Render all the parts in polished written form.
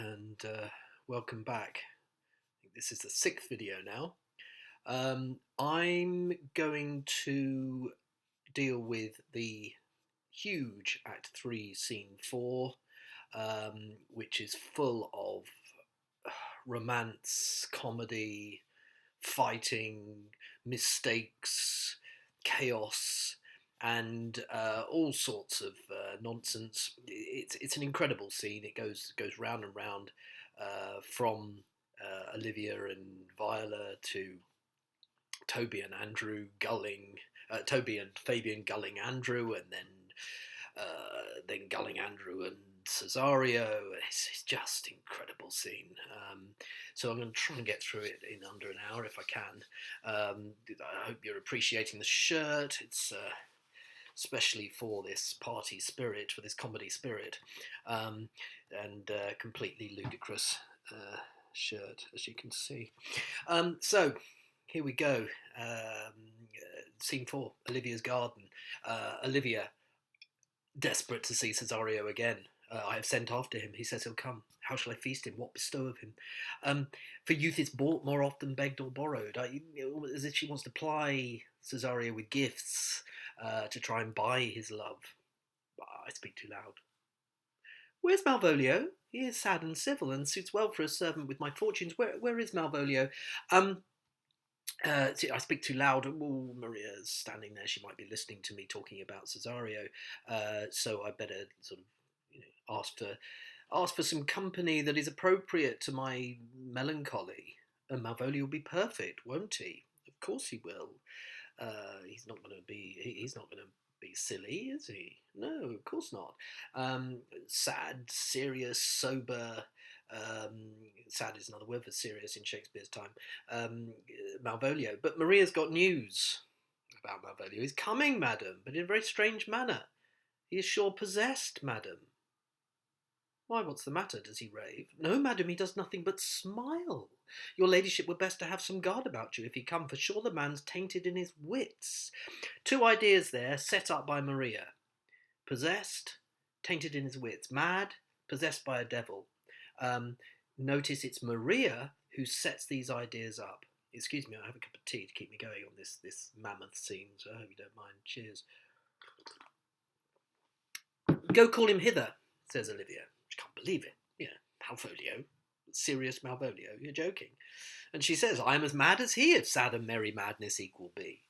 and welcome back. I think this is the sixth video now. I'm going to deal with the huge Act 3, Scene 4, which is full of romance, comedy, fighting, mistakes, chaos, and all sorts of nonsense. It's an incredible scene. It goes round and round from Olivia and Viola to Toby and Andrew gulling Toby and Fabian gulling Andrew, and then gulling Andrew and Cesario. It's just incredible scene. So I'm going to try and get through it in under an hour if I can. I hope you're appreciating the shirt. It's especially for this party spirit, for this comedy spirit, and completely ludicrous shirt, as you can see. So here we go. Scene 4, Olivia's garden. Olivia, desperate to see Cesario again. I have sent after him. He says he'll come. How shall I feast him? What bestow of him? For youth is bought more often begged or borrowed. As if she wants to ply Cesario with gifts to try and buy his love. I speak too loud. Where's Malvolio? He is sad and civil, and suits well for a servant with my fortunes. Where is Malvolio? I speak too loud. Oh, Maria's standing there. She might be listening to me talking about Cesario. So I better sort of, ask for some company that is appropriate to my melancholy. And Malvolio will be perfect, won't he? Of course he will. He's not going to be silly, is he? No, of course not. Sad, serious, sober. Sad is another word for serious in Shakespeare's time. Malvolio. But Maria's got news about Malvolio. He's coming, madam, but in a very strange manner. He is sure possessed, madam. Why, what's the matter? Does he rave? No, madam, he does nothing but smile. Your ladyship were best to have some guard about you if he come, for sure the man's tainted in his wits. Two ideas there, set up by Maria. Possessed, tainted in his wits. Mad, possessed by a devil. Notice it's Maria who sets these ideas up. Excuse me, I have a cup of tea to keep me going on this mammoth scene, so I hope you don't mind. Cheers. Go call him hither, says Olivia. She can't believe it. Malvolio. Serious Malvolio, you're joking. And she says, I am as mad as he, if sad and merry madness equal be.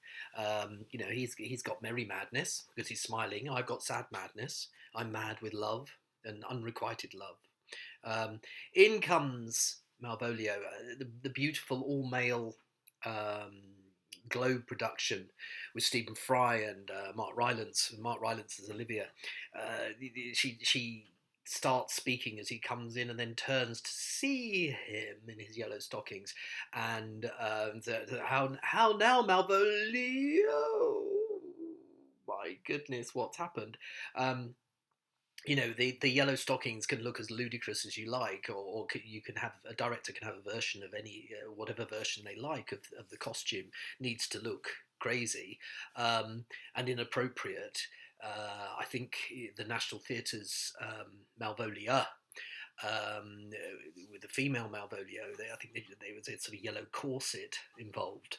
He's got merry madness because he's smiling. I've got sad madness. I'm mad with love and unrequited love. In comes Malvolio, the beautiful all-male Globe production with Stephen Fry and Mark Rylance. Mark Rylance as Olivia. She starts speaking as he comes in and then turns to see him in his yellow stockings. And how now, Malvolio? My goodness, what's happened? The yellow stockings can look as ludicrous as you like, or you can have a director can have a version of any whatever version they like of the costume. Needs to look crazy and inappropriate. I think the National Theatre's Malvolia, with the female Malvolio, I think there was a sort of yellow corset involved.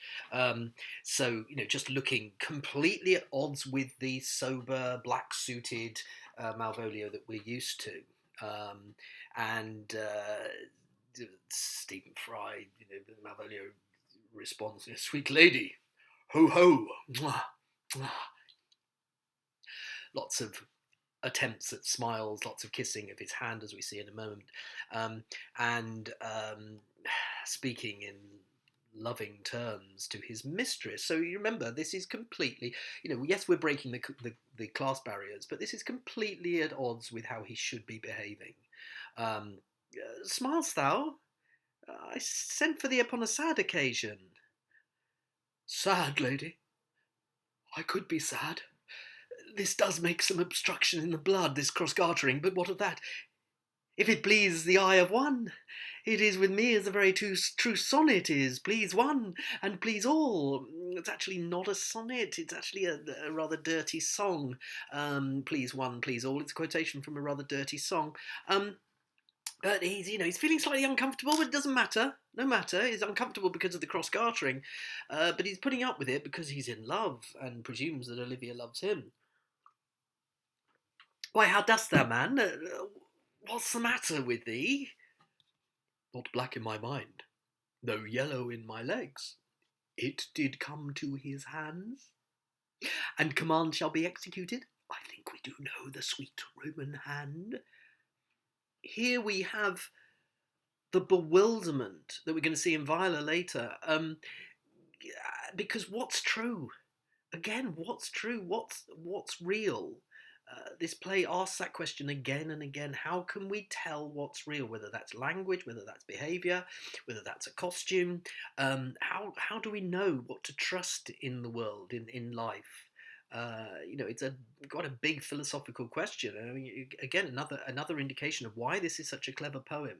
Just looking completely at odds with the sober, black-suited Malvolio that we're used to. Stephen Fry, Malvolio responds, sweet lady, ho ho, mwah, mwah. Lots of attempts at smiles, lots of kissing of his hand, as we see in a moment, speaking in loving terms to his mistress. So you remember, this is completely, yes, we're breaking the class barriers, but this is completely at odds with how he should be behaving. Smilest thou? I sent for thee upon a sad occasion. Sad, lady? I could be sad. This does make some obstruction in the blood, this cross-gartering, but what of that? If it please the eye of one, it is with me as the very true sonnet is, please one and please all. It's actually not a sonnet, it's actually a rather dirty song. Please one, please all. It's a quotation from a rather dirty song. But he's feeling slightly uncomfortable, but it doesn't matter. No matter. He's uncomfortable because of the cross-gartering, but he's putting up with it because he's in love and presumes that Olivia loves him. Why, how dost thou, man? What's the matter with thee? Not black in my mind, though yellow in my legs. It did come to his hands, and command shall be executed. I think we do know the sweet Roman hand. Here we have the bewilderment that we're going to see in Viola later. Because what's true? Again, what's true? What's real? This play asks that question again and again. How can we tell what's real? Whether that's language, whether that's behaviour, whether that's a costume. How do we know what to trust in the world, in life? It's quite a big philosophical question. I mean, again, another indication of why this is such a clever poem,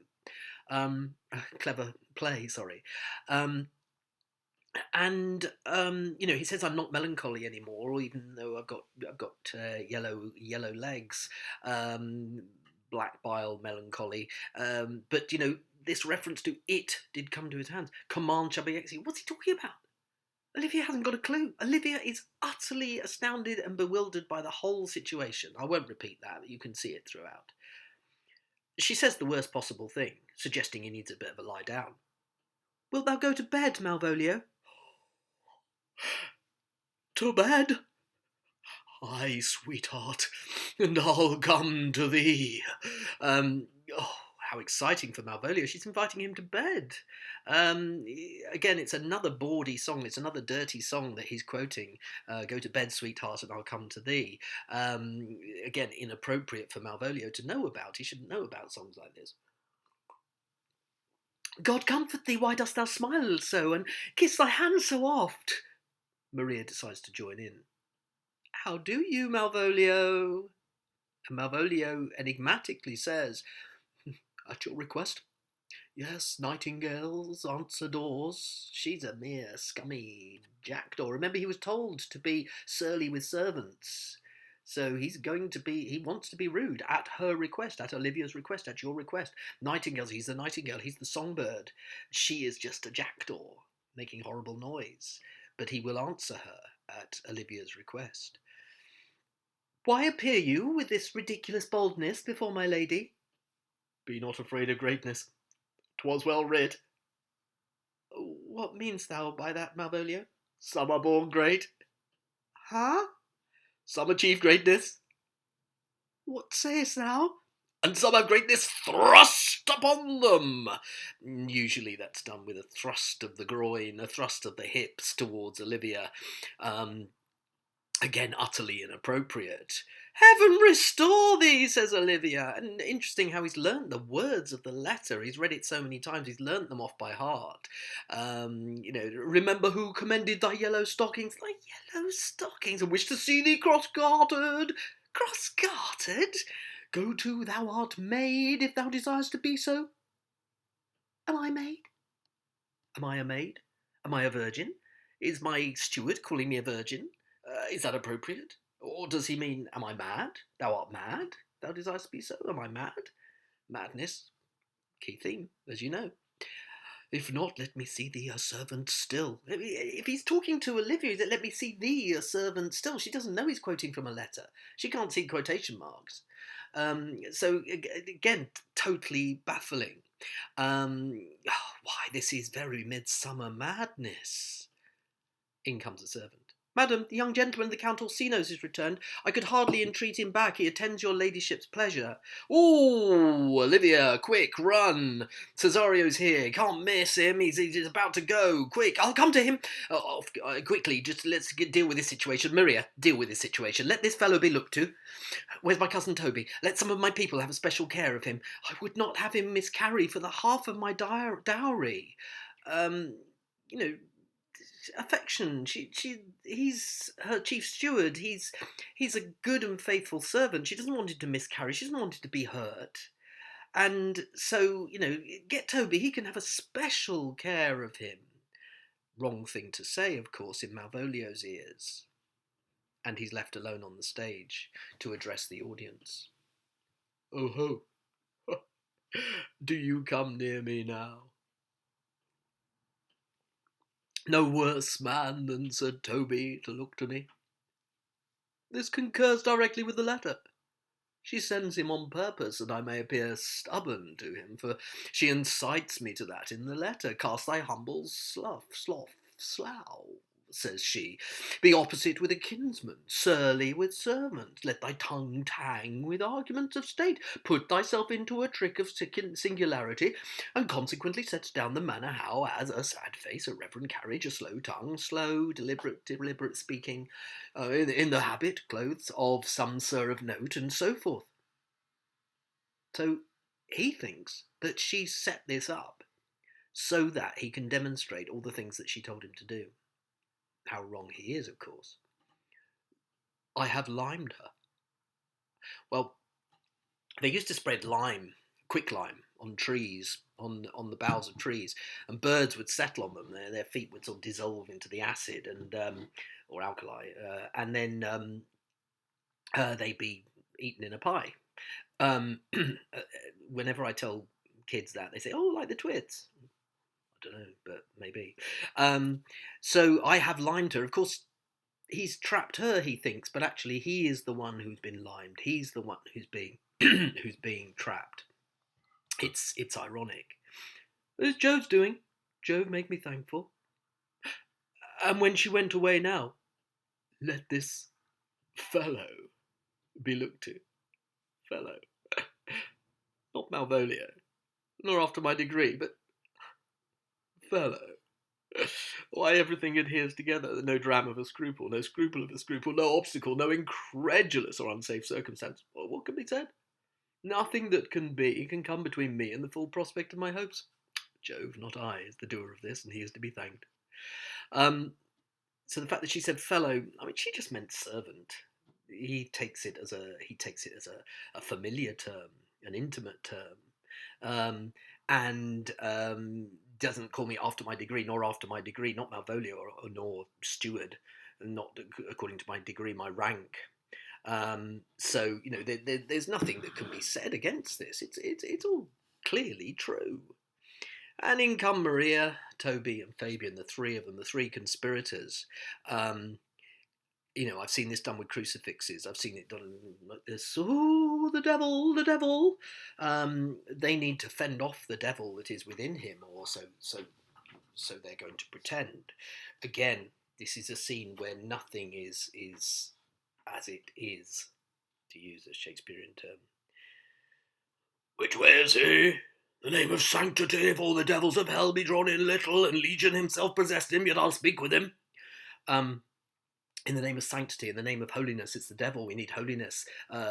clever play. Sorry. He says I'm not melancholy anymore, even though I've got yellow legs, black bile melancholy. But this reference to it did come to his hands. Command shall be executed. What's he talking about? Olivia hasn't got a clue. Olivia is utterly astounded and bewildered by the whole situation. I won't repeat that. You can see it throughout. She says the worst possible thing, suggesting he needs a bit of a lie down. Wilt thou go to bed, Malvolio? To bed? Ay, sweetheart, and I'll come to thee. How exciting for Malvolio. She's inviting him to bed. Again, it's another bawdy song. It's another dirty song that he's quoting. Go to bed, sweetheart, and I'll come to thee. Again, inappropriate for Malvolio to know about. He shouldn't know about songs like this. God comfort thee, why dost thou smile so, and kiss thy hand so oft? Maria decides to join in. How do you, Malvolio? And Malvolio enigmatically says, at your request. Yes, nightingales answer doors. She's a mere scummy jackdaw. Remember, he was told to be surly with servants. So he wants to be rude at her request, at Olivia's request, at your request. Nightingales, he's the nightingale, he's the songbird. She is just a jackdaw, making horrible noise. But he will answer her at Olivia's request. Why appear you with this ridiculous boldness before my lady? Be not afraid of greatness. 'Twas well writ. What meanest thou by that, Malvolio? Some are born great. Huh? Some achieve greatness. What sayest thou? And some have greatness thrust upon them. Usually that's done with a thrust of the groin, a thrust of the hips towards Olivia. Again, utterly inappropriate. Heaven restore thee, says Olivia. And interesting how he's learnt the words of the letter. He's read it so many times, he's learnt them off by heart. Remember who commended thy yellow stockings? Thy yellow stockings, and wish to see thee cross-gartered. Cross-gartered? Go to, thou art maid, if thou desires to be so. Am I maid? Am I a maid? Am I a virgin? Is my steward calling me a virgin? Is that appropriate? Or does he mean, am I mad? Thou art mad? Thou desirest to be so? Am I mad? Madness, key theme, as you know. If not, let me see thee a servant still. If he's talking to Olivia, is it let me see thee a servant still? She doesn't know he's quoting from a letter. She can't see quotation marks. So, again, totally baffling. Why, this is very midsummer madness. In comes a servant. Madam, the young gentleman, the Count Orsino's, is returned. I could hardly entreat him back. He attends your ladyship's pleasure. Ooh, Olivia, quick, run. Cesario's here. Can't miss him. He's about to go. Quick, I'll come to him. Quickly, just let's deal with this situation. Maria, deal with this situation. Let this fellow be looked to. Where's my cousin Toby? Let some of my people have special care of him. I would not have him miscarry for the half of my dowry. Affection. He's her chief steward. He's a good and faithful servant. She doesn't want him to miscarry. She doesn't want him to be hurt. And so, get Toby. He can have a special care of him. Wrong thing to say, of course, in Malvolio's ears. And he's left alone on the stage to address the audience. Oh ho! Do you come near me now? No worse man than Sir Toby to look to me. This concurs directly with the letter. She sends him on purpose that I may appear stubborn to him, for she incites me to that in the letter. Cast thy humble slough, says she, be opposite with a kinsman, surly with servant, let thy tongue tang with arguments of state, put thyself into a trick of singularity, and consequently sets down the manner how, as a sad face, a reverend carriage, a slow tongue, slow, deliberate speaking, in the habit, clothes of some sir of note, and so forth. So he thinks that she set this up so that he can demonstrate all the things that she told him to do. How wrong he is, of course. I have limed her. Well, they used to spread lime, quicklime, on trees, on the boughs of trees, and birds would settle on them. Their feet would sort of dissolve into the acid and or alkali, and then they'd be eaten in a pie. Whenever I tell kids that, they say, "Oh, like the twits." I don't know, but maybe. So I have limed her. Of course, he's trapped her, he thinks, but actually he is the one who's been limed. He's the one who's being who's being trapped. It's ironic. What is Jove's doing? Jove make me thankful. And when she went away now, let this fellow be looked to. Fellow. Not Malvolio, nor after my degree, but fellow. Why, everything adheres together. No dram of a scruple, no scruple of a scruple, no obstacle, no incredulous or unsafe circumstance. Well, what can be said? Nothing that can be can come between me and the full prospect of my hopes. Jove, not I, is the doer of this, and he is to be thanked. So the fact that she said fellow, I mean, she just meant servant. He takes it as a familiar term, an intimate term, and doesn't call me after my degree, nor after my degree, not Malvolio nor steward, not according to my degree, my rank. So you know, there's nothing that can be said against this. It's all clearly true. And in come Maria, Toby, and Fabian, the three of them, the three conspirators. You know, I've seen this done with crucifixes. I've seen it done like this. Oh, the devil, the devil! They need to fend off the devil that is within him, or so they're going to pretend. Again, this is a scene where nothing is as it is, to use a Shakespearian term. Which way is he? The name of sanctity, if all the devils of hell be drawn in little, and Legion himself possessed him, yet I'll speak with him. In the name of sanctity, in the name of holiness, it's the devil. We need holiness.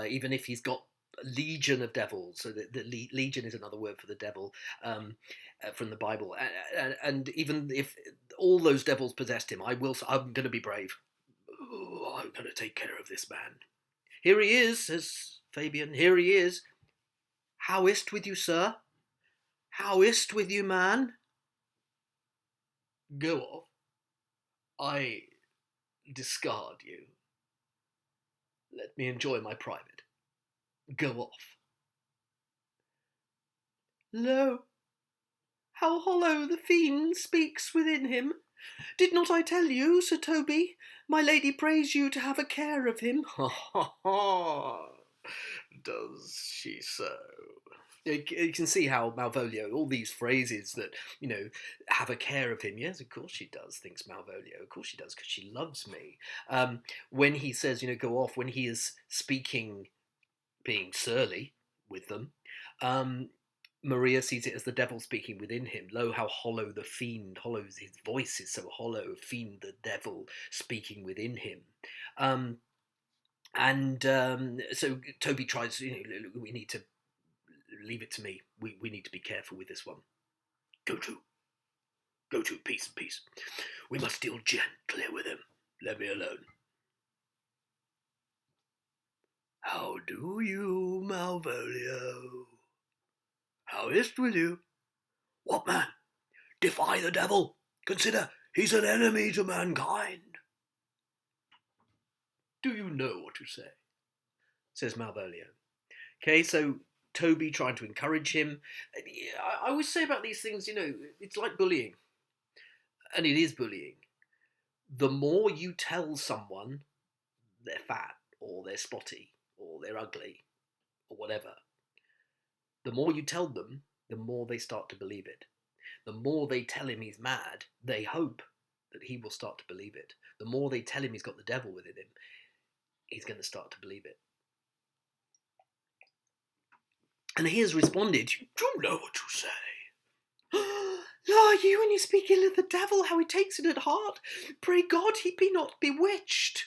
Even if he's got a legion of devils, so the legion is another word for the devil from the Bible. And even if all those devils possessed him, I'm going to be brave. Oh, I'm going to take care of this man. Here he is, says Fabian. Here he is. How is't with you, sir? How is't with you, man? Go off. I discard you. Let me enjoy my private. Go off. Lo, how hollow the fiend speaks within him. Did not I tell you, Sir Toby, my lady prays you to have a care of him? Ha ha ha! Does she so? You can see how Malvolio, all these phrases that, you know, have a care of him. Yes, of course she does, thinks Malvolio. Of course she does, because she loves me. When he says, you know, go off, when he is speaking, being surly with them, Maria sees it as the devil speaking within him. Lo, how hollow the fiend, hollows his voice is so hollow, fiend the devil speaking within him. So Toby tries, you know, we need to leave it to me. We need to be careful with this one. Go to, peace. We must deal gently with him. Let me alone. How do you, Malvolio? How is't with you? What, man? Defy the devil? Consider he's an enemy to mankind. Do you know what you say? Says Malvolio. Okay, so Toby trying to encourage him. I always say about these things, it's like bullying, and it is bullying. The more you tell someone they're fat or they're spotty or they're ugly or whatever, the more you tell them, the more they start to believe it. The more they tell him he's mad, they hope that he will start to believe it. The more they tell him he's got the devil within him, he's going to start to believe it. And he has responded, "You do know what you say. La, you, when you speak ill of the devil, how he takes it at heart. Pray God he be not bewitched.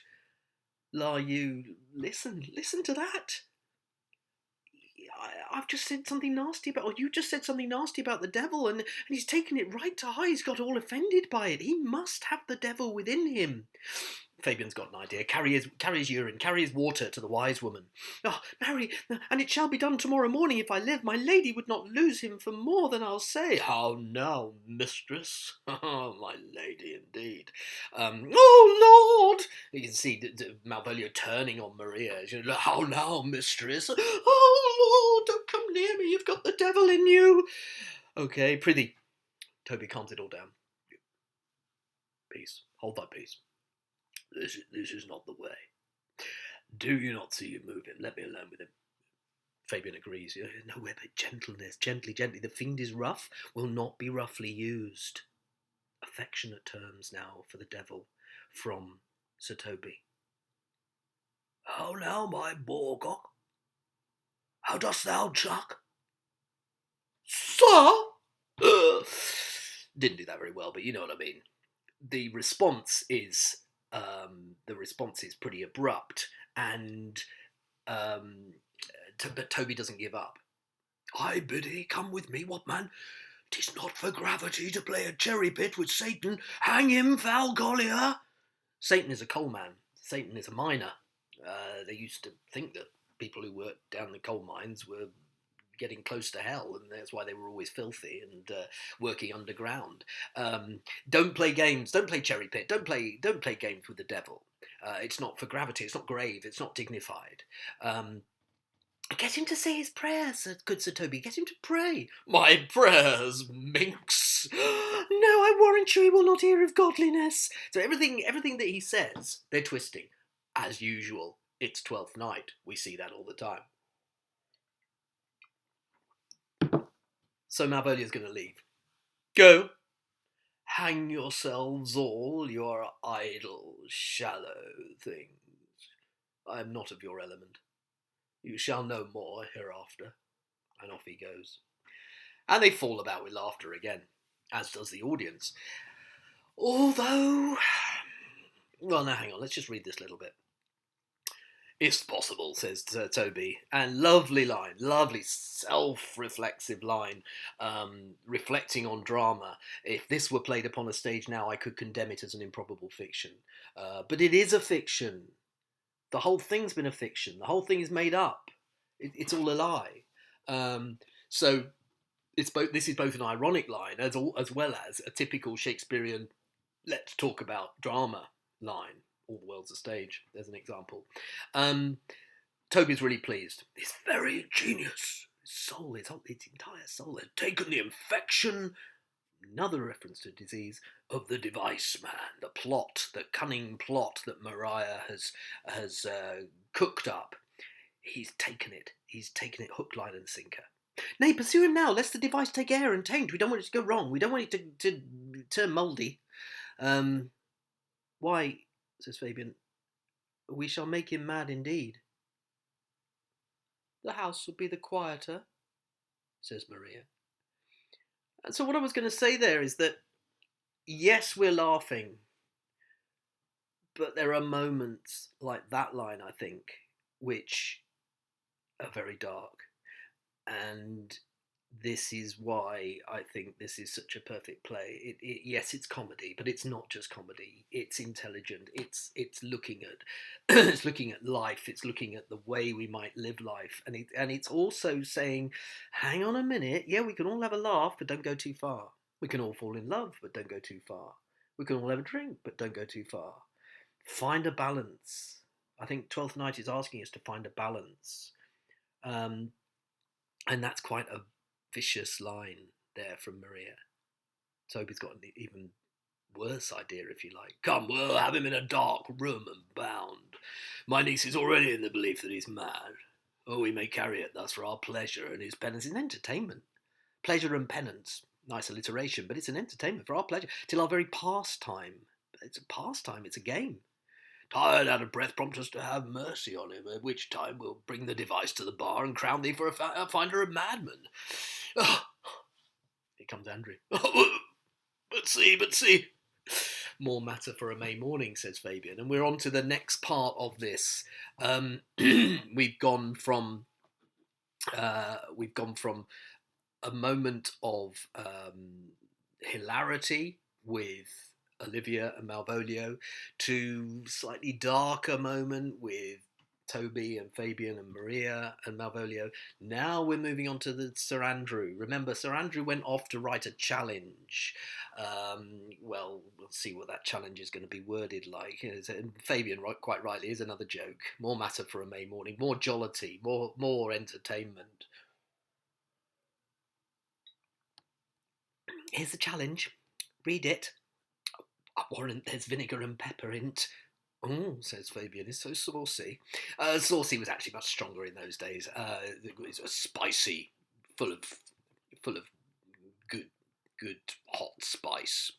La, you, listen to that. I've just said something nasty about, or you just said something nasty about the devil, and he's taken it right to heart. He's got all offended by it. He must have the devil within him." Fabian's got an idea. Carry his urine, carry his water to the wise woman. "Oh, marry, and it shall be done tomorrow morning if I live. My lady would not lose him for more than I'll say." "How now, mistress?" "My lady, indeed." "Oh, Lord!" You can see Malvolio turning on Maria. "How now, mistress?" "Oh, Lord, don't come near me. You've got the devil in you." "Okay, prithee." Toby calms it all down. "Peace. Hold thy peace. This is not the way. Do you not see him moving? Let me alone with him." Fabian agrees. "Nowhere but gentleness. Gently. The fiend is rough, will not be roughly used." Affectionate terms now for the devil from Sir Toby. "How now, my boarcock? How dost thou chuck?" "Sir!" Didn't do that very well, but you know what I mean. The response is pretty abrupt, and but Toby doesn't give up. "I biddy, come with me, what man? 'Tis not for gravity to play a cherry pit with Satan. Hang him, foul collier." Satan is a coal man. Satan is a miner. They used to think that people who worked down the coal mines were getting close to hell, and that's why they were always filthy and working underground. Don't play games. Don't play cherry pit. Don't play games with the devil. It's not for gravity. It's not grave. It's not dignified. Get him to say his prayers, good Sir Toby. Get him to pray. "My prayers, minx." "No, I warrant you he will not hear of godliness." So everything that he says, they're twisting. As usual, it's Twelfth Night. We see that all the time. So Malvolia's going to leave. "Go. Hang yourselves all, your idle, shallow things. I am not of your element. You shall know more hereafter." And off he goes. And they fall about with laughter again, as does the audience. Although, well, now hang on, let's just read this little bit. "It's possible," says Toby, and lovely line, lovely self-reflexive line, reflecting on drama. "If this were played upon a stage now, I could condemn it as an improbable fiction. But it is a fiction. The whole thing's been a fiction. The whole thing is made up. It's all a lie." So this is both an ironic line as well as a typical Shakespearian "let's talk about drama" line. All the world's a stage. There's an example. Toby's really pleased. "This very genius, its entire soul, had taken the infection," another reference to disease, "of the device man, the plot, the cunning plot that Maria has cooked up. He's taken it hook, line and sinker. Nay, pursue him now, lest the device take air and taint. We don't want it to go wrong. We don't want it to turn mouldy." "Why," says Fabian, "we shall make him mad indeed." "The house will be the quieter," says Maria. And so what I was going to say there is that, yes, we're laughing, but there are moments like that line, I think, which are very dark. And this is why I think this is such a perfect play. Yes, it's comedy, but it's not just comedy. It's intelligent. It's looking at it's looking at life. It's looking at the way we might live life, and it's also saying, hang on a minute. Yeah, we can all have a laugh, but don't go too far. We can all fall in love, but don't go too far. We can all have a drink, but don't go too far. Find a balance. I think Twelfth Night is asking us to find a balance. And that's quite a vicious line there from Maria. Toby's got an even worse idea, if you like. Come, we'll have him in a dark room and bound. My niece is already in the belief that he's mad. Oh, we may carry it thus for our pleasure and his penance in entertainment. Pleasure and penance, nice alliteration, but it's an entertainment for our pleasure, till our very pastime. It's a pastime, it's a game. Tired out of breath, prompt us to have mercy on him, at which time we'll bring the device to the bar and crown thee for a finder of madmen. Oh, here comes Andrew. But see. More matter for a May morning, says Fabian. And we're on to the next part of this. We've gone from a moment of hilarity with Olivia and Malvolio to slightly darker moment with Toby and Fabian and Maria and Malvolio. Now we're moving on to the Sir Andrew. Remember, Sir Andrew went off to write a challenge. Well, we'll see what that challenge is going to be worded like. And Fabian, quite rightly, is another joke. More matter for a May morning. More jollity. More entertainment. Here's the challenge. Read it. I warrant there's vinegar and pepper in't. Oh, says Fabian, it's so saucy. Saucy was actually much stronger in those days. It was spicy, full of good hot spice.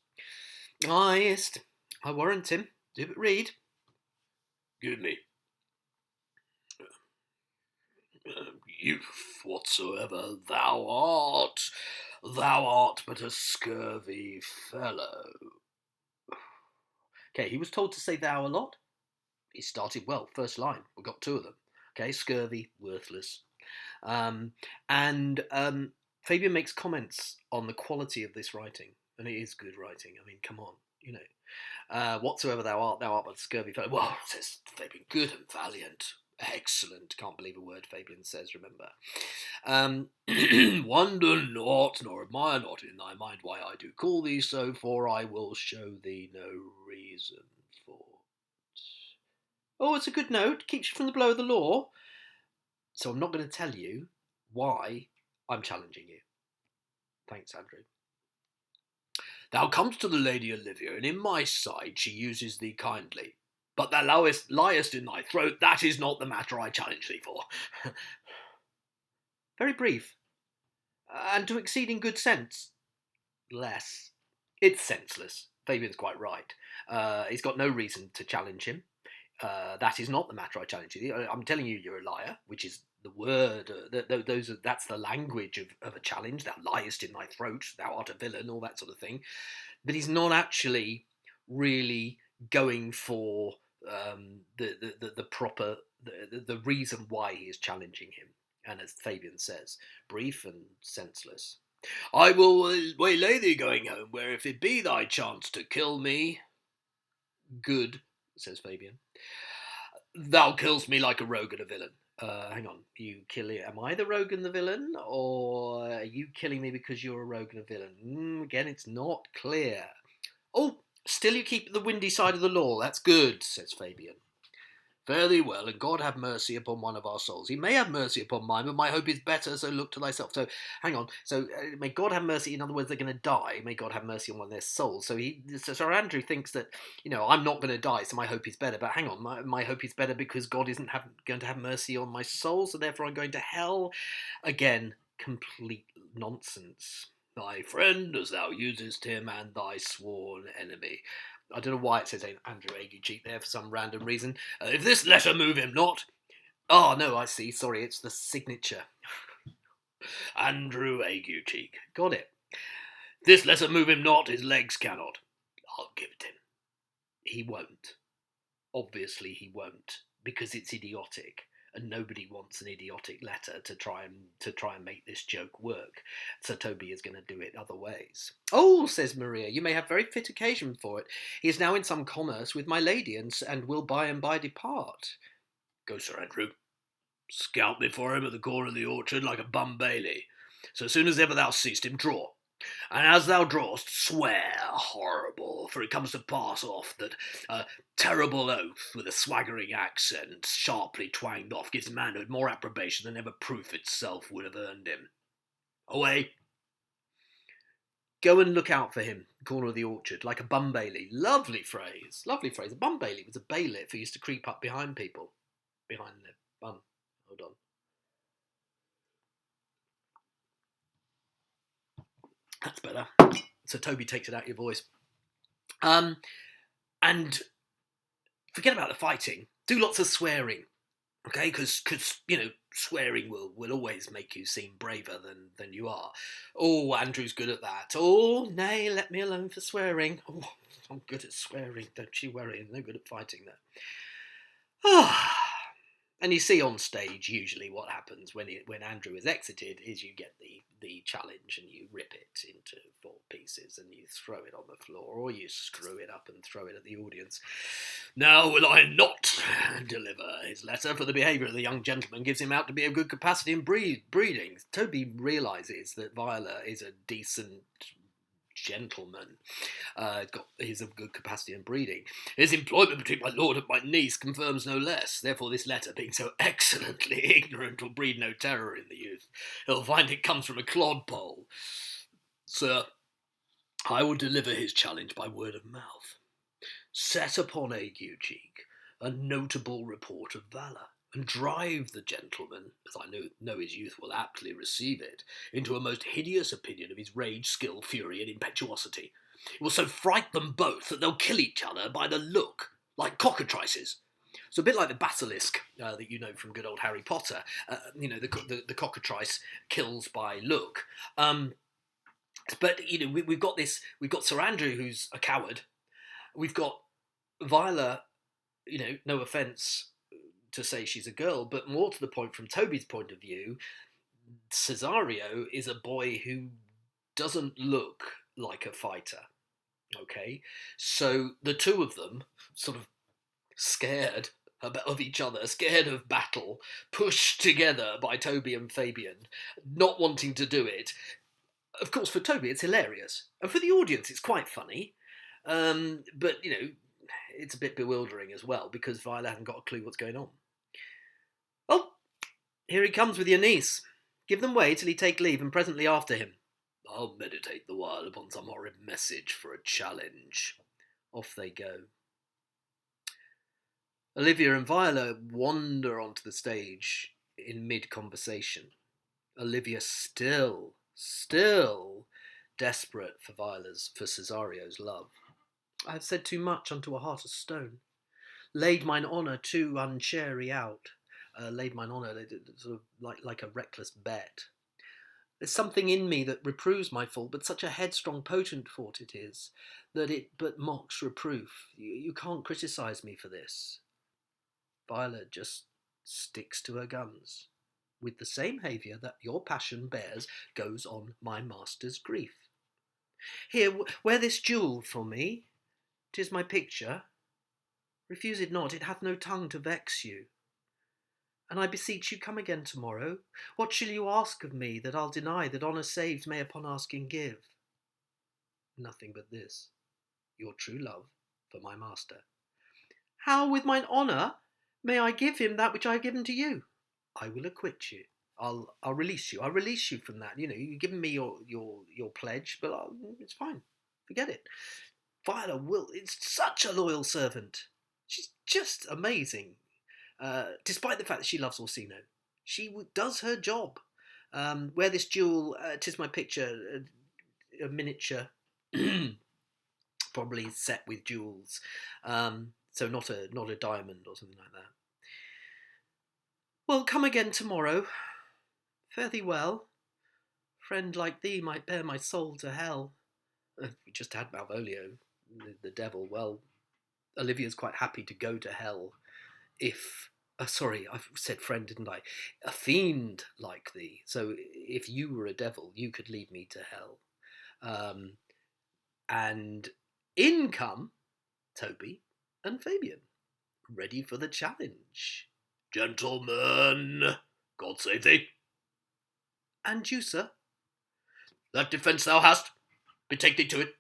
Ah, yes, I warrant him. Do but read. Give me. Youth whatsoever thou art but a scurvy fellow. Okay, he was told to say thou a lot. He started well, first line. We got two of them. Okay, scurvy, worthless. And Fabian makes comments on the quality of this writing. And it is good writing. I mean, come on, you know. Whatsoever thou art but a scurvy fellow. Well, says Fabian, good and valiant. Excellent. Can't believe a word Fabian says, remember. Wonder not, nor admire not in thy mind why I do call thee so, for I will show thee no reason for it. Oh, it's a good note. Keeps you from the blow of the law. So I'm not going to tell you why I'm challenging you. Thanks, Andrew. Thou comest to the Lady Olivia, and in my sight she uses thee kindly. But thou liest in thy throat, that is not the matter I challenge thee for. Very brief. And to exceeding good sense, less. It's senseless. Fabian's quite right. He's got no reason to challenge him. That is not the matter I challenge you. I'm telling you you're a liar, which is the word. That's the language of a challenge. Thou liest in thy throat, thou art a villain, all that sort of thing. But he's not actually really going for the proper the reason why he is challenging him. And as Fabian says, brief and senseless. I will waylay thee going home, where if it be thy chance to kill me, good, says Fabian. Thou killst me like a rogue and a villain. Hang on, am I the rogue and the villain, or are you killing me because you're a rogue and a villain? Again, it's not clear. Oh, still you keep the windy side of the law. That's good, says Fabian. Fare thee well, and God have mercy upon one of our souls. He may have mercy upon mine, but my hope is better, so look to thyself. So, hang on. So, may God have mercy. In other words, they're going to die. May God have mercy on one of their souls. So, Sir Andrew thinks that, I'm not going to die, so my hope is better. But hang on, my hope is better because God isn't going to have mercy on my soul, so therefore I'm going to hell. Again, complete nonsense. Thy friend, as thou usest him, and thy sworn enemy. I don't know why it says Andrew Aguecheek there for some random reason. If this letter move him not... Oh, no, I see. Sorry, it's the signature. Andrew Aguecheek. Got it. This letter move him not, his legs cannot. I'll give it him. He won't. Obviously he won't, because it's idiotic. And nobody wants an idiotic letter to try and make this joke work. So Toby is going to do it other ways. Oh, says Maria, you may have very fit occasion for it. He is now in some commerce with my lady, and will by and by depart. Go, Sir Andrew. Scout before him at the corner of the orchard like a bum bailey. So soon as ever thou seest him, draw. And as thou drawest, swear horrible, for it comes to pass oft that a terrible oath with a swaggering accent, sharply twanged off, gives manhood more approbation than ever proof itself would have earned him. Away! Go and look out for him, corner of the orchard, like a bum bailey. Lovely phrase, lovely phrase. A bum bailey was a bailiff who used to creep up behind people, behind their bum. Hold on. That's better. So Toby takes it out of your voice. And forget about the fighting. Do lots of swearing, okay? Because swearing will always make you seem braver than you are. Oh, Andrew's good at that. Oh, nay, let me alone for swearing. Oh, I'm good at swearing. Don't you worry. I'm no good at fighting though. Ah. And you see on stage usually what happens when Andrew is exited is you get the challenge and you rip it into 4 pieces and you throw it on the floor, or you screw it up and throw it at the audience. Now will I not deliver his letter, for the behaviour of the young gentleman gives him out to be of good capacity in breeding. Toby realises that Viola is a decent gentleman, he's of good capacity in breeding. His employment between my lord and my niece confirms no less. Therefore this letter, being so excellently ignorant, will breed no terror in the youth. He'll find it comes from a clodpole. Sir, I will deliver his challenge by word of mouth. Set upon ague cheek a notable report of valour, and drive the gentleman, as I know his youth will aptly receive it, into a most hideous opinion of his rage, skill, fury, and impetuosity. It will so fright them both that they'll kill each other by the look, like cockatrices. So a bit like the basilisk that you know from good old Harry Potter. The cockatrice kills by look. But we've got Sir Andrew, who's a coward. We've got Viola. No offence to say she's a girl, but more to the point, from Toby's point of view, Cesario is a boy who doesn't look like a fighter. Okay, so the two of them, sort of scared of each other, scared of battle, pushed together by Toby and Fabian, not wanting to do it. Of course, for Toby, it's hilarious, and for the audience, it's quite funny. But it's a bit bewildering as well, because Viola hasn't got a clue what's going on. Oh, here he comes with your niece. Give them way till he take leave, and presently after him. I'll meditate the while upon some horrid message for a challenge. Off they go. Olivia and Viola wander onto the stage in mid-conversation. Olivia still desperate for Cesario's love. I have said too much unto a heart of stone. Laid mine honour too unchary out. Laid mine honour sort of like a reckless bet. There's something in me that reproves my fault, but such a headstrong, potent fault it is, that it but mocks reproof. You can't criticise me for this. Viola just sticks to her guns. With the same haviour that your passion bears goes on my master's grief. Here, wear this jewel for me. 'Tis my picture. Refuse it not, it hath no tongue to vex you. And I beseech you, come again tomorrow. What shall you ask of me, that I'll deny, that honour saved may upon asking give? Nothing but this, your true love for my master. How with mine honour may I give him that which I have given to you? I will acquit you. I'll release you. I'll release you from that. You've given me your pledge, but it's fine. Forget it. Viola is such a loyal servant. She's just amazing. Despite the fact that she loves Orsino, she does her job. Wear this jewel. 'Tis my picture, a miniature, probably set with jewels. So not a diamond or something like that. Well, come again tomorrow. Fare thee well. Friend like thee might bear my soul to hell. We just had Malvolio, the devil. Well, Olivia's quite happy to go to hell if... sorry, I've said friend, didn't I? A fiend like thee. So if you were a devil, you could lead me to hell. And in come Toby and Fabian, ready for the challenge. Gentlemen, God save thee. And you, sir? That defence thou hast, betake thee to it.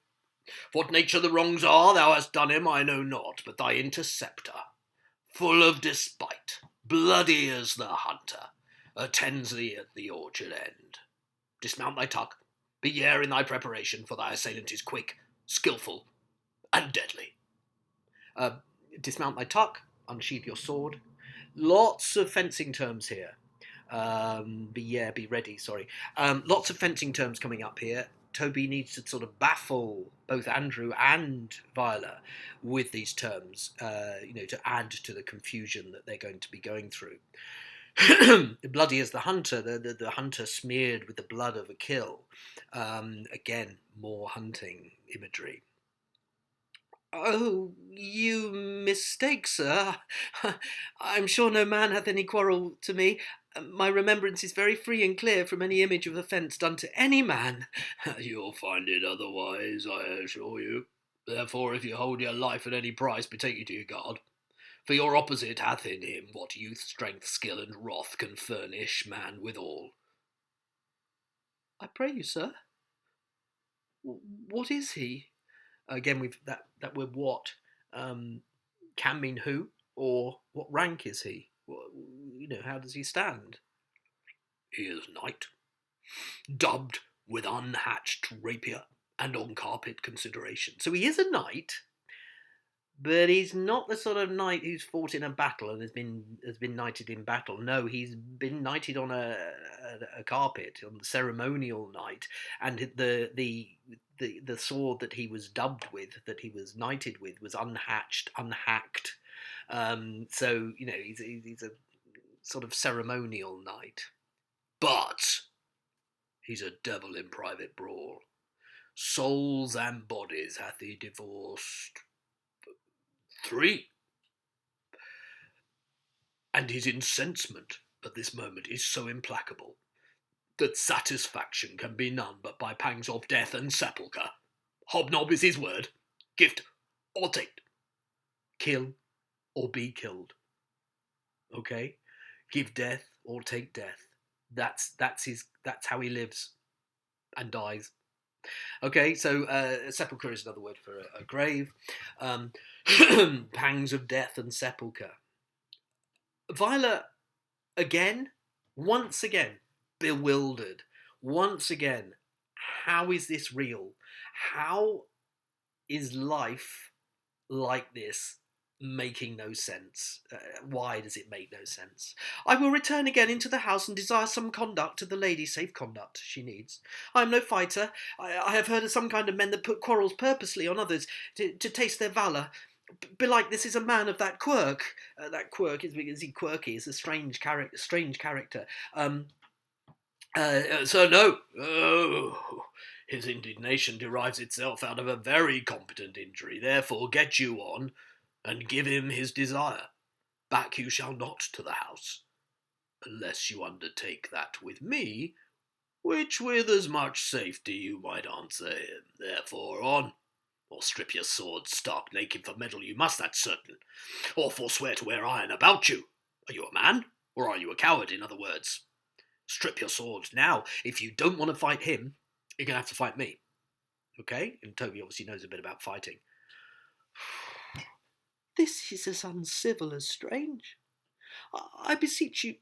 What nature the wrongs are thou hast done him, I know not, but thy interceptor, full of despite, bloody as the hunter, attends thee at the orchard end. Dismount thy tuck, be yare in thy preparation, for thy assailant is quick, skilful, and deadly. Uh, Dismount thy tuck, unsheathe your sword. Lots of fencing terms here. Be ready, sorry. Lots of fencing terms coming up here. Toby needs to sort of baffle both Andrew and Viola with these terms, to add to the confusion that they're going to be going through. Bloody as the hunter, the hunter smeared with the blood of a kill. Again, more hunting imagery. Oh, you mistake, sir. I'm sure no man hath any quarrel to me. My remembrance is very free and clear from any image of offence done to any man. You'll find it otherwise, I assure you. Therefore, if you hold your life at any price, betake you to your guard. For your opposite hath in him what youth, strength, skill, and wrath can furnish man withal. I pray you, sir. What is he? Again, we've that word what can mean who, or what rank is he? How does he stand? He is knight, dubbed with unhatched rapier and on carpet consideration. So he is a knight, but he's not the sort of knight who's fought in a battle and has been knighted in battle. No, he's been knighted on a carpet, on the ceremonial knight, and the sword that he was dubbed with, that he was knighted with, was unhacked. So he's a sort of ceremonial knight, but he's a devil in private brawl. Souls and bodies hath he divorced 3. And his incensement at this moment is so implacable that satisfaction can be none but by pangs of death and sepulchre. Hobnob is his word. Gift or take. Kill or be killed. Okay? Give death or take death. That's how he lives and dies. Okay, so sepulchre is another word for a grave. Pangs of death and sepulchre. Viola, once again, bewildered. Once again, how is this real? How is life like this making no sense? Why does it make no sense? I will return again into the house and desire some conduct to the lady, safe conduct she needs. I am no fighter. I have heard of some kind of men that put quarrels purposely on others to taste their valour. Belike this is a man of that quirk. That quirk is because he quirky. Is a strange character. So no. Oh, his indignation derives itself out of a very competent injury. Therefore, get you on, and give him his desire. Back you shall not to the house, unless you undertake that with me, which with as much safety you might answer him. Therefore, on. Or strip your sword stark naked for metal you must, that's certain. Or forswear to wear iron about you. Are you a man, or are you a coward, in other words? Strip your sword. Now, if you don't want to fight him, you're going to have to fight me. Okay? And Toby obviously knows a bit about fighting. This is as uncivil as strange. I beseech you,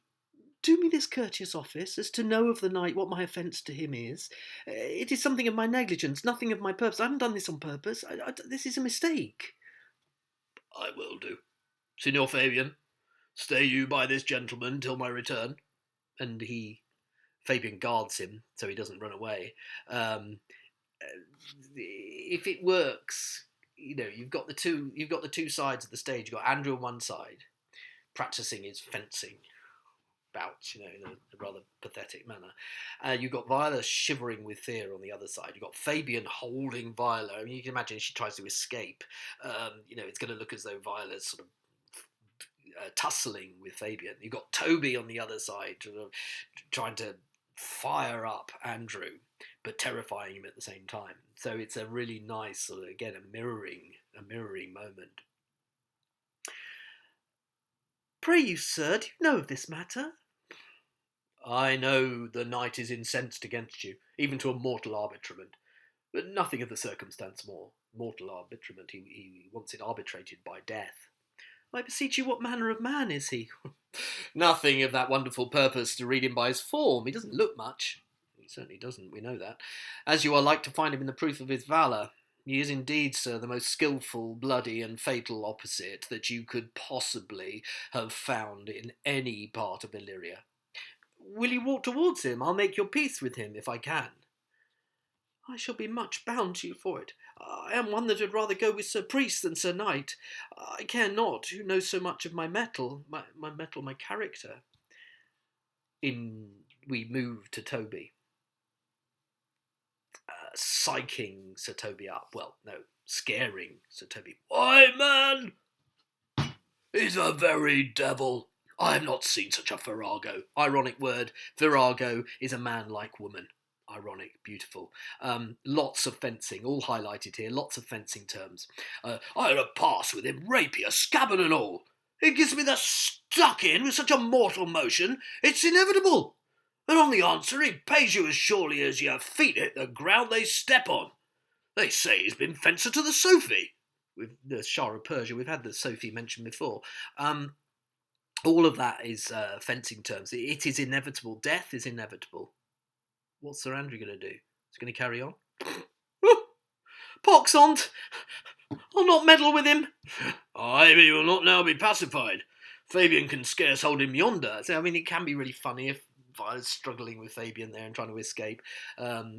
do me this courteous office, as to know of the knight what my offence to him is. It is something of my negligence, nothing of my purpose. I haven't done this on purpose. This is a mistake. I will do. Signor Fabian, stay you by this gentleman till my return. And Fabian guards him so he doesn't run away. If it works, you've got the two sides of the stage. You've got Andrew on one side, practicing his fencing bouts, in a rather pathetic manner. You've got Viola shivering with fear on the other side. You've got Fabian holding Viola. I mean, you can imagine if she tries to escape, it's going to look as though Viola's sort of tussling with Fabian. You've got Toby on the other side, sort of trying to fire up Andrew, but terrifying him at the same time. So it's a really nice sort of, again, a mirroring moment. Pray you, sir, do you know of this matter? I know the knight is incensed against you, even to a mortal arbitrament, but nothing of the circumstance more. Mortal arbitrament, he wants it arbitrated by death. I beseech you, what manner of man is he? Nothing of that wonderful purpose, to read him by his form. He doesn't look much. He certainly doesn't, we know that. As you are like to find him in the proof of his valour. He is indeed, sir, the most skilful, bloody, and fatal opposite that you could possibly have found in any part of Illyria. Will you walk towards him? I'll make your peace with him, if I can. I shall be much bound to you for it. I am one that would rather go with Sir Priest than Sir Knight. I care not who knows so much of my mettle, my character. We move to Toby. Psyching Sir Toby up. Well, no, scaring Sir Toby. Why, man! He's a very devil. I have not seen such a virago. Ironic word. Virago is a man-like woman. Ironic, beautiful. Lots of fencing, all highlighted here. Lots of fencing terms. I had a pass with him, rapier, scabbard and all. He gives me the stuck in with such a mortal motion, it's inevitable. And on the answer, he pays you as surely as your feet hit the ground they step on. They say he's been fencer to the Sophie. With the Shah of Persia, we've had the Sophie mentioned before. All of that is fencing terms. It is inevitable. Death is inevitable. What's Sir Andrew going to do? He's going to carry on? Pox on't! I'll not meddle with him. Aye, but he will not now be pacified. Fabian can scarce hold him yonder. So, I mean, it can be really funny if Viola's struggling with Fabian there and trying to escape,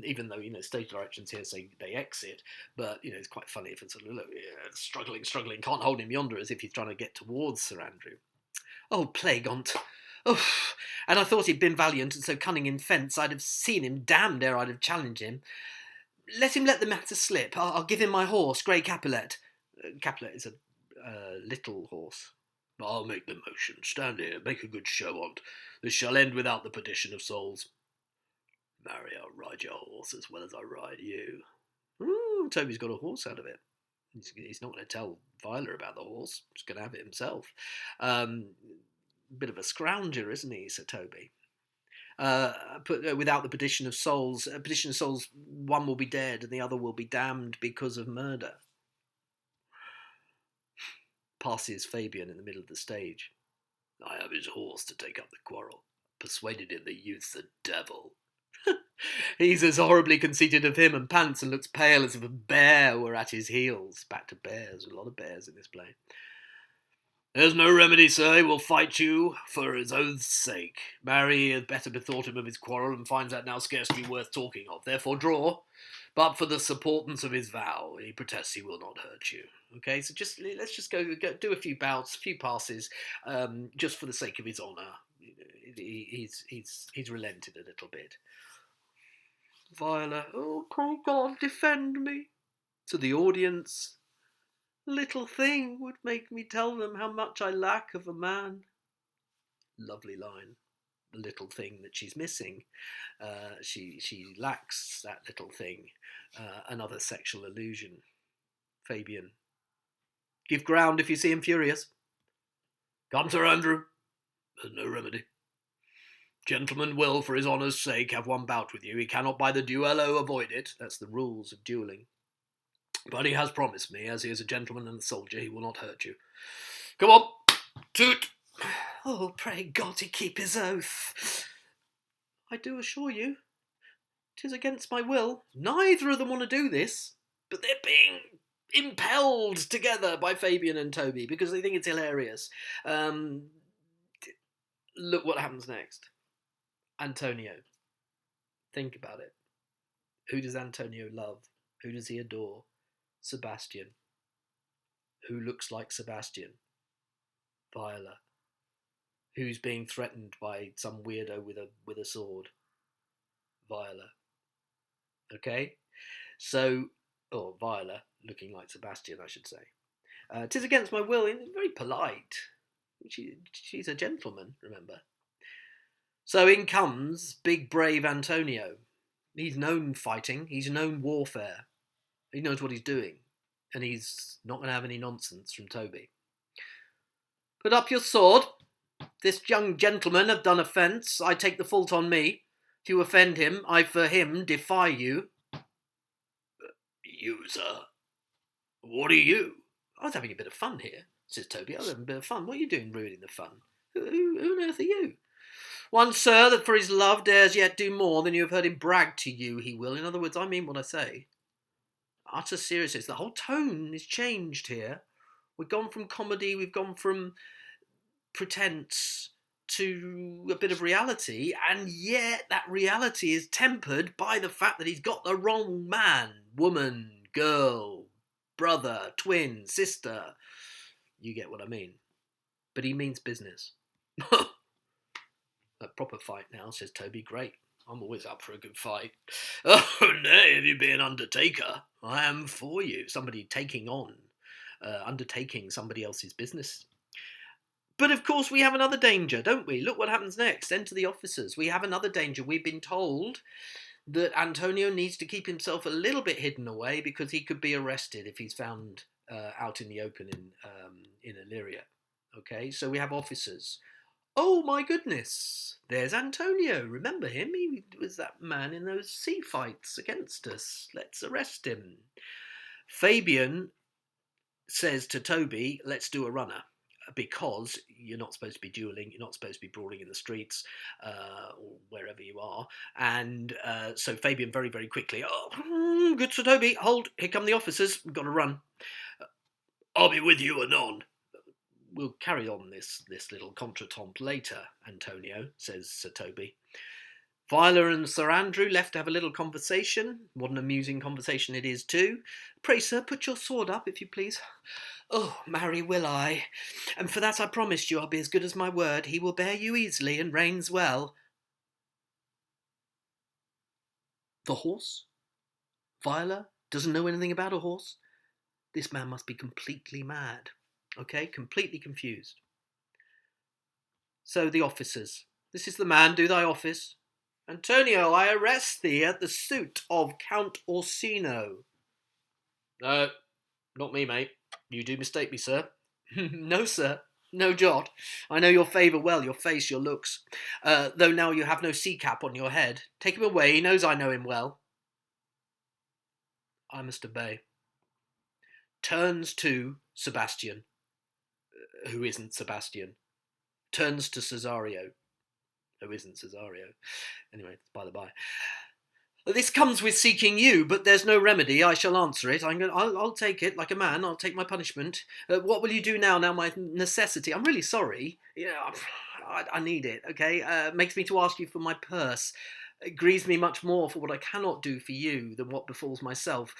even though, stage directions here say they exit. But, it's quite funny if it's sort of, look, struggling, can't hold him yonder, as if he's trying to get towards Sir Andrew. Oh, plague on't. Oh, and I thought he'd been valiant and so cunning in fence, I'd have seen him damned ere I'd have challenged him. Let him let the matter slip. I'll give him my horse, Grey Capulet. Capulet is a little horse. I'll make the motion. Stand here, make a good show on't. This shall end without the perdition of souls. Marry, I'll ride your horse as well as I ride you. Ooh, Toby's got a horse out of it. He's not going to tell Viola about the horse. He's going to have it himself. Bit of a scrounger, isn't he, Sir Toby? Without the perdition of souls, one will be dead and the other will be damned because of murder. Passes Fabian in the middle of the stage. I have his horse to take up the quarrel. Persuaded him the youth's the devil. He's as horribly conceited of him, and pants and looks pale as if a bear were at his heels. Back to bears, a lot of bears in this play. There's no remedy, sir. He will fight you for his oath's sake. Marry, he had better bethought him of his quarrel, and finds that now scarcely worth talking of. Therefore draw, but for the supportance of his vow, he protests he will not hurt you. Okay, so let's just go do a few bouts, a few passes, just for the sake of his honour. He's relented a little bit. Viola, oh, pray God, defend me. To the audience, little thing would make me tell them how much I lack of a man. Lovely line. The little thing that she's missing. She lacks that little thing. Another sexual illusion. Fabian. Give ground if you see him furious. Come, Sir Andrew. There's no remedy. Gentleman will, for his honour's sake, have one bout with you. He cannot by the duello avoid it. That's the rules of duelling. But he has promised me, as he is a gentleman and a soldier, he will not hurt you. Come on, toot! Oh, pray God he keep his oath. I do assure you, 'tis against my will. Neither of them want to do this, but they're being impelled together by Fabian and Toby because they think it's hilarious. Look what happens next. Antonio. Think about it. Who does Antonio love? Who does he adore? Sebastian. Who looks like Sebastian? Viola. Who's being threatened by some weirdo with a sword? Viola. Okay? So, Viola, looking like Sebastian, I should say. 'Tis against my will, and very polite. She's a gentleman, remember. So in comes big brave Antonio. He's known fighting, he's known warfare. He knows what he's doing, and he's not going to have any nonsense from Toby. Put up your sword. This young gentleman have done offence. I take the fault on me. If you offend him, I for him defy you. You, sir? What are you? I was having a bit of fun here, says Toby. I was having a bit of fun. What are you doing ruining the fun? Who on earth are you? One, sir, that for his love dares yet do more than you have heard him brag to you, he will. In other words, I mean what I say. Utter seriousness. The whole tone is changed here. We've gone from comedy, we've gone from pretense to a bit of reality, and yet that reality is tempered by the fact that he's got the wrong man, woman, girl, brother, twin, sister. You get what I mean. But he means business. A proper fight now, says Toby. Great. I'm always up for a good fight. Oh, nay, if you be an undertaker, I am for you. Somebody taking on, undertaking somebody else's business. But of course we have another danger, don't we? Look what happens next. Enter the officers. We have another danger. We've been told that Antonio needs to keep himself a little bit hidden away because he could be arrested if he's found out in the open in Illyria. Okay, so we have officers. Oh my goodness, there's Antonio. Remember him? He was that man in those sea fights against us. Let's arrest him. Fabian says to Toby, let's do a runner. Because you're not supposed to be duelling, you're not supposed to be brawling in the streets or wherever you are. And so Fabian very, very quickly, good Sir Toby, hold, here come the officers, we've got to run. I'll be with you anon. We'll carry on this little contretemps later, Antonio, says Sir Toby. Viola and Sir Andrew left to have a little conversation. What an amusing conversation it is too. Pray, sir, put your sword up, if you please. Oh, marry will I. And for that I promised you I'll be as good as my word. He will bear you easily and reigns well. The horse? Viola doesn't know anything about a horse? This man must be completely mad. Okay, completely confused. So the officers. This is the man, do thy office. Antonio, I arrest thee at the suit of Count Orsino. No, not me, mate. You do mistake me, sir. No, sir. No jot. I know your favour well, your face, your looks. Though now you have no sea cap on your head. Take him away, he knows I know him well. I must obey. Turns to Sebastian, who isn't Sebastian. Turns to Cesario, who isn't Cesario. Anyway, by the by. This comes with seeking you, but there's no remedy. I shall answer it. I'll take it like a man. I'll take my punishment. What will you do now? Now my necessity. I'm really sorry. I need it. Okay. Makes me to ask you for my purse. It grieves me much more for what I cannot do for you than what befalls myself.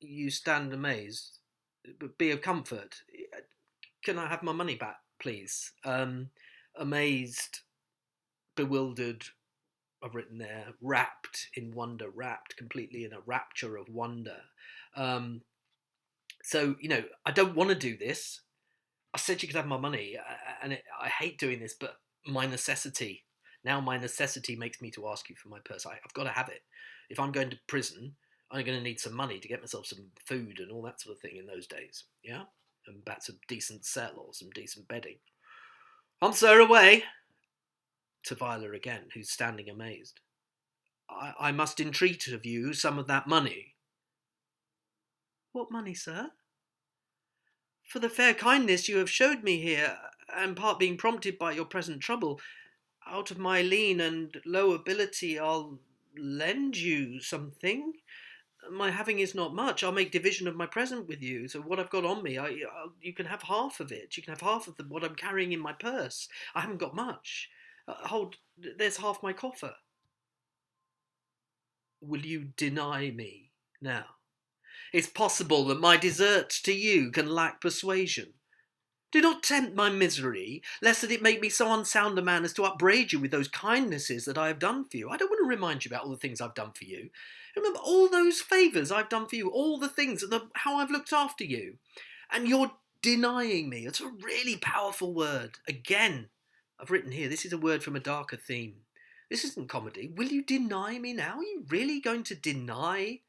You stand amazed, but be of comfort. Can I have my money back, please? Amazed, bewildered. I've written there, wrapped in wonder, wrapped completely in a rapture of wonder. So, I don't want to do this. I said you could have my money, and I hate doing this, but my necessity makes me to ask you for my purse. I've got to have it. If I'm going to prison, I'm going to need some money to get myself some food and all that sort of thing in those days, yeah? And perhaps a decent cell or some decent bedding. On, sir, away. To Viola again, who's standing amazed. I must entreat of you some of that money. What money, sir? For the fair kindness you have showed me here, and part being prompted by your present trouble, out of my lean and low ability I'll lend you something. My having is not much. I'll make division of my present with you. So what I've got on me, you can have half of it. You can have half of what I'm carrying in my purse. I haven't got much. Hold, there's half my coffer. Will you deny me now? It's possible that my deserts to you can lack persuasion. Do not tempt my misery, lest that it make me so unsound a man as to upbraid you with those kindnesses that I have done for you. I don't want to remind you about all the things I've done for you. Remember all those favours I've done for you, all the things, and how I've looked after you. And you're denying me. It's a really powerful word. Again, I've written here, this is a word from a darker theme. This isn't comedy. Will you deny me now? Are you really going to deny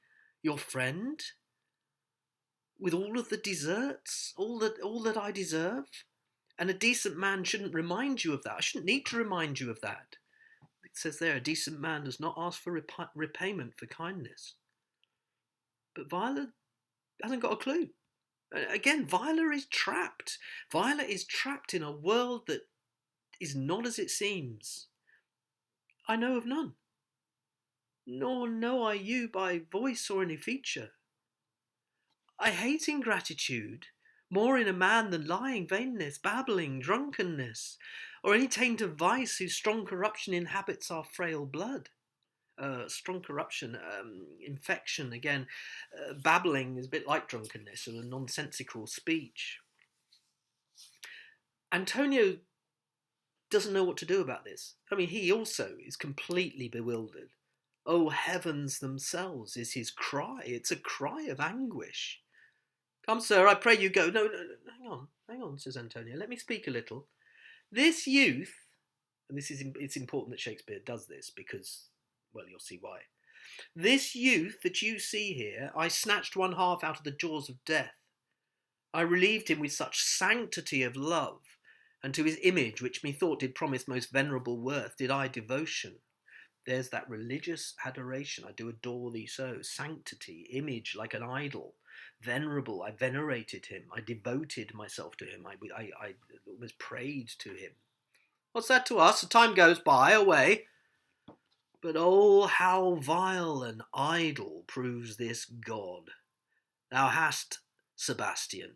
your friend? With all of the deserts, all that I deserve? And a decent man shouldn't remind you of that. I shouldn't need to remind you of that. It says there, a decent man does not ask for repayment for kindness. But Viola hasn't got a clue. Again, Viola is trapped. Viola is trapped in a world that is not as it seems. I know of none. Nor know I you by voice or any feature. I hate ingratitude, more in a man than lying, vainness, babbling, drunkenness, or any taint of vice whose strong corruption inhabits our frail blood. Strong corruption, infection, again, babbling is a bit like drunkenness or a nonsensical speech. Antonio doesn't know what to do about this. I mean, he also is completely bewildered. Oh, heavens themselves is his cry. It's a cry of anguish. Come, sir, I pray you go. No, hang on, says Antonio. Let me speak a little. This youth, and it's important that Shakespeare does this because, well, you'll see why. This youth that you see here, I snatched one half out of the jaws of death. I relieved him with such sanctity of love, and to his image, which methought did promise most venerable worth, did I devotion. There's that religious adoration. I do adore thee so. Sanctity, image like an idol. Venerable, I venerated him. I devoted myself to him. I almost prayed to him. What's that to us? The time goes by, away. But oh, how vile and idle proves this God. Thou hast, Sebastian,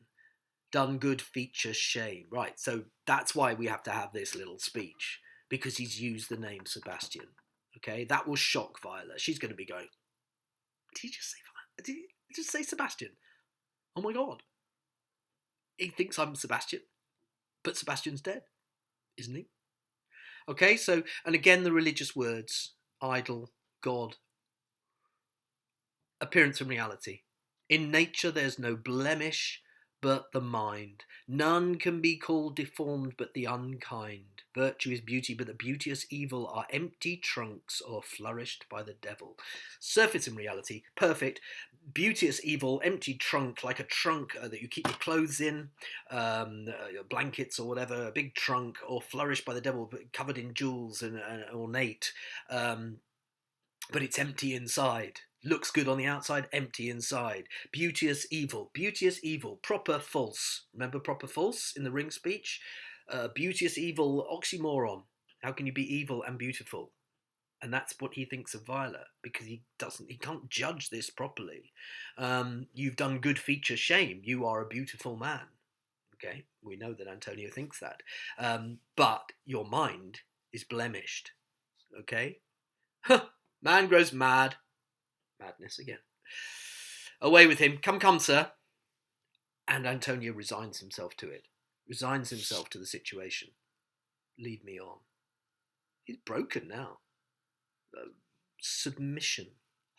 done good features shame. Right, so that's why we have to have this little speech, because he's used the name Sebastian. Okay, that will shock Viola. She's going to be going, did he just say Viola? Did he just say Sebastian? Oh my God. He thinks I'm Sebastian, but Sebastian's dead, isn't he? Okay, so, and again, the religious words, idol, God, appearance and reality. In nature there's no blemish but the mind. None can be called deformed but the unkind. Virtue is beauty, but the beauteous evil are empty trunks or flourished by the devil. Surface and reality, perfect. Beauteous evil, empty trunk, like a trunk that you keep your clothes in, your blankets or whatever, a big trunk, or flourished by the devil, covered in jewels and ornate. But it's empty inside. Looks good on the outside, empty inside. Beauteous evil, proper false. Remember proper false in the Ring speech? Beauteous evil, oxymoron. How can you be evil and beautiful? And that's what he thinks of Viola, because he can't judge this properly. You've done good feature shame. You are a beautiful man. Okay, we know that Antonio thinks that. But your mind is blemished. Okay? Man grows mad. Madness again. Away with him. Come, sir. And Antonio resigns himself to it. Resigns himself to the situation. Lead me on. He's broken now. Submission.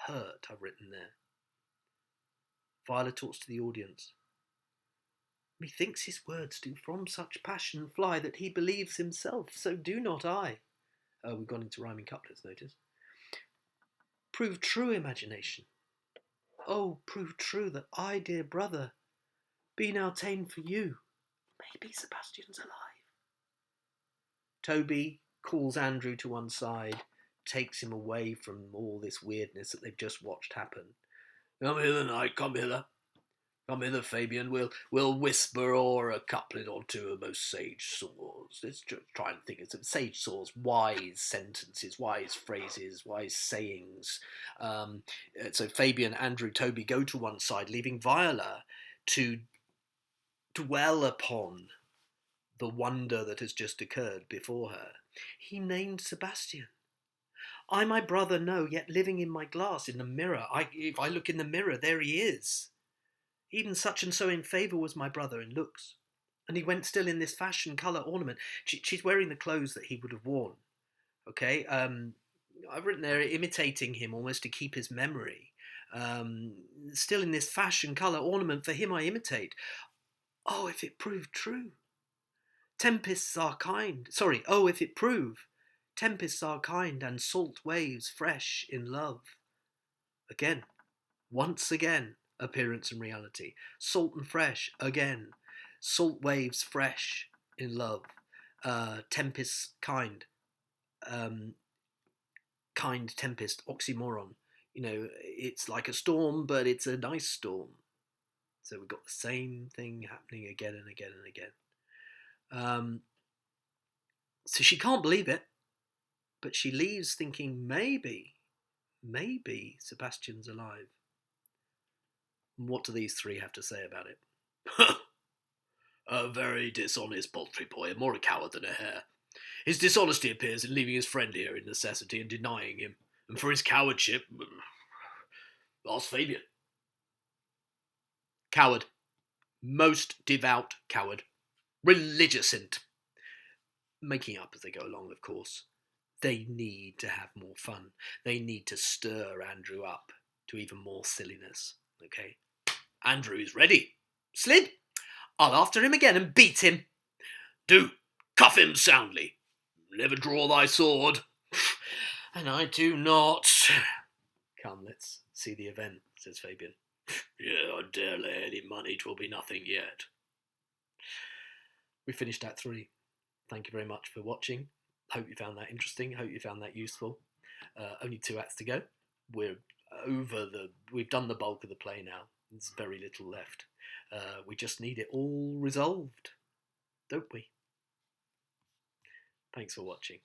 Hurt, I've written there. Viola talks to the audience. Methinks his words do from such passion fly that he believes himself, so do not I. We've gone into rhyming couplets, notice. Prove true, imagination. Oh, prove true that I, dear brother, be now ta'en for you. Maybe Sebastian's alive. Toby calls Andrew to one side, takes him away from all this weirdness that they've just watched happen. Come hither, knight, come hither. Come hither, Fabian. We'll whisper o'er a couplet or two of most sage saws. Let's try and think of some sage saws, wise sentences, wise phrases, wise sayings. So Fabian, Andrew, Toby go to one side, leaving Viola to dwell upon the wonder that has just occurred before her. He named Sebastian. I my brother know, yet living in my glass, in the mirror. If I look in the mirror, there he is. Even such and so in favour was my brother in looks. And he went still in this fashion, colour, ornament. She's wearing the clothes that he would have worn. Okay? I've written there, imitating him almost to keep his memory. Still in this fashion, colour, ornament, for him I imitate. Oh, if it prove true. Tempests are kind. Oh, if it prove. Tempests are kind and salt waves fresh in love. Again. Once again. Appearance and reality. Salt and fresh, again. Salt waves fresh. in love. Tempest, kind. Um, kind, tempest, oxymoron. It's like a storm, but it's a nice storm. So we've got the same thing happening again and again and again. So she can't believe it, but she leaves thinking maybe Sebastian's alive. And what do these three have to say about it? A very dishonest poultry boy, more a coward than a hare. His dishonesty appears in leaving his friend here in necessity and denying him. And for his cowardship, ask Fabian. Coward. Most devout coward. Religious int. Making up as they go along, of course. They need to have more fun. They need to stir Andrew up to even more silliness. Okay? Andrew is ready. Slid, I'll after him again and beat him. Do. Cuff him soundly. Never draw thy sword. And I do not. Come, let's see the event, says Fabian. Yeah, I dare lay any money 'twill be nothing yet. We finished Act 3. Thank you very much for watching. Hope you found that interesting. Hope you found that useful. Only 2 acts to go. We've done the bulk of the play now. There's very little left. We just need it all resolved, don't we? Thanks for watching.